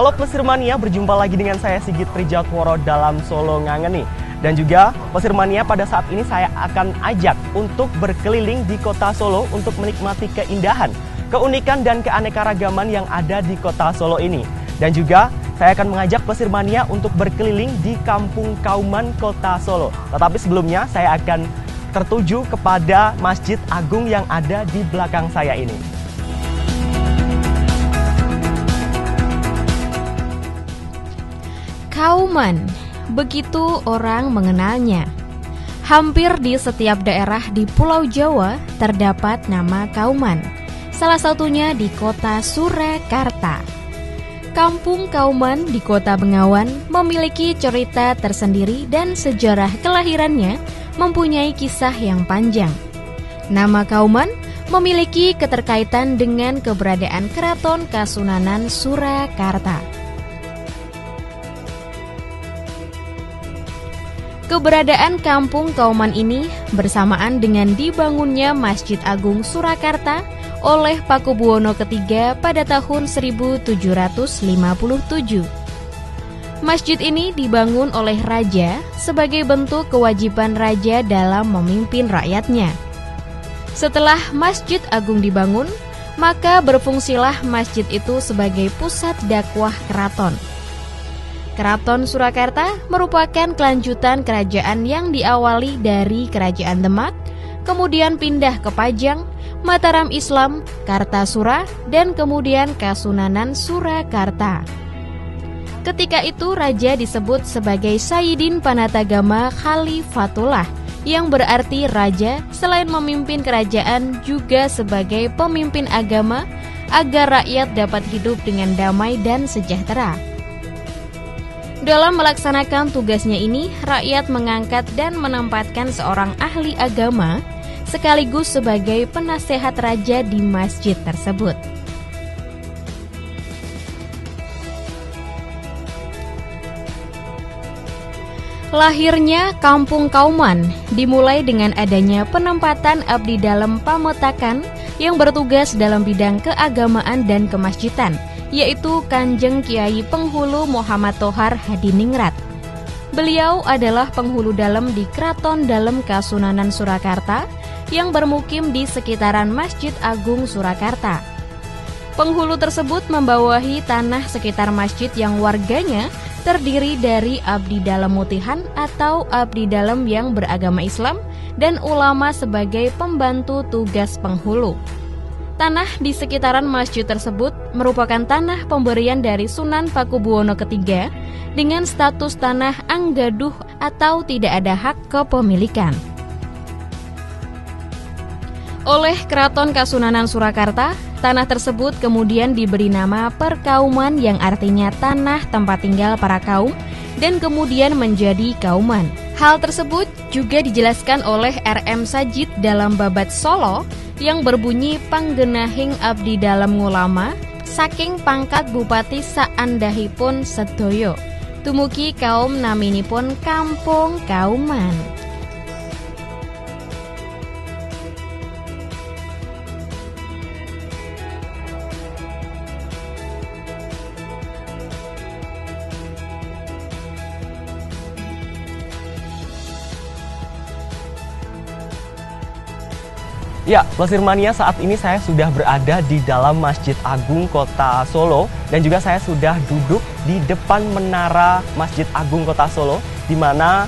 Halo Plesir Mania, berjumpa lagi dengan saya Sigit Trijatworo dalam Solo Ngangen nih. Dan juga Plesir Mania, pada saat ini saya akan ajak untuk berkeliling di kota Solo untuk menikmati keindahan, keunikan dan keanekaragaman yang ada di kota Solo ini. Dan juga saya akan mengajak Plesir Mania untuk berkeliling di Kampung Kauman Kota Solo. Tetapi sebelumnya saya akan tertuju kepada Masjid Agung yang ada di belakang saya ini. Kauman, begitu orang mengenalnya. Hampir di setiap daerah di Pulau Jawa terdapat nama Kauman. Salah satunya di kota Surakarta. Kampung Kauman di kota Bengawan memiliki cerita tersendiri dan sejarah kelahirannya mempunyai kisah yang panjang. Nama Kauman memiliki keterkaitan dengan keberadaan Keraton Kasunanan Surakarta. Keberadaan Kampung Kauman ini bersamaan dengan dibangunnya Masjid Agung Surakarta oleh Pakubuwono III pada tahun 1757. Masjid ini dibangun oleh raja sebagai bentuk kewajiban raja dalam memimpin rakyatnya. Setelah Masjid Agung dibangun, maka berfungsilah masjid itu sebagai pusat dakwah keraton. Keraton Surakarta merupakan kelanjutan kerajaan yang diawali dari Kerajaan Demak, kemudian pindah ke Pajang, Mataram Islam, Kartasura, dan kemudian Kasunanan Surakarta. Ketika itu raja disebut sebagai Sayyidin Panatagama Khalifatullah, yang berarti raja selain memimpin kerajaan juga sebagai pemimpin agama agar rakyat dapat hidup dengan damai dan sejahtera. Dalam melaksanakan tugasnya ini, rakyat mengangkat dan menempatkan seorang ahli agama sekaligus sebagai penasehat raja di masjid tersebut. Lahirnya Kampung Kauman dimulai dengan adanya penempatan abdi dalam pametakan yang bertugas dalam bidang keagamaan dan kemasjidan, yaitu Kanjeng Kiai Penghulu Muhammad Tohar Hadiningrat. Beliau adalah penghulu dalam di Keraton Dalem Kasunanan Surakarta yang bermukim di sekitaran Masjid Agung Surakarta. Penghulu tersebut membawahi tanah sekitar masjid yang warganya terdiri dari abdi dalam mutihan atau abdi dalam yang beragama Islam dan ulama sebagai pembantu tugas penghulu. Tanah di sekitaran masjid tersebut merupakan tanah pemberian dari Sunan Pakubuwono III dengan status tanah anggaduh atau tidak ada hak kepemilikan. Oleh Keraton Kasunanan Surakarta, tanah tersebut kemudian diberi nama Perkauman yang artinya tanah tempat tinggal para kaum dan kemudian menjadi Kauman. Hal tersebut juga dijelaskan oleh R.M. Sajid dalam Babat Solo yang berbunyi panggenahing abdi dalam ngulama saking pangkat bupati saandahipun sedoyo tumugi kaum naminipun Kampung Kauman. Ya, Plesir Mania, saat ini saya sudah berada di dalam Masjid Agung Kota Solo dan juga saya sudah duduk di depan menara Masjid Agung Kota Solo, di mana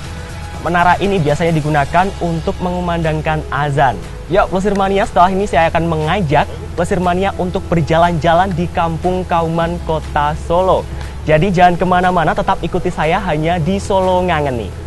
menara ini biasanya digunakan untuk mengumandangkan azan. Ya, Plesir Mania, setelah ini saya akan mengajak Plesir Mania untuk berjalan-jalan di Kampung Kauman Kota Solo. Jadi jangan kemana-mana, tetap ikuti saya hanya di Solo Ngangen nih.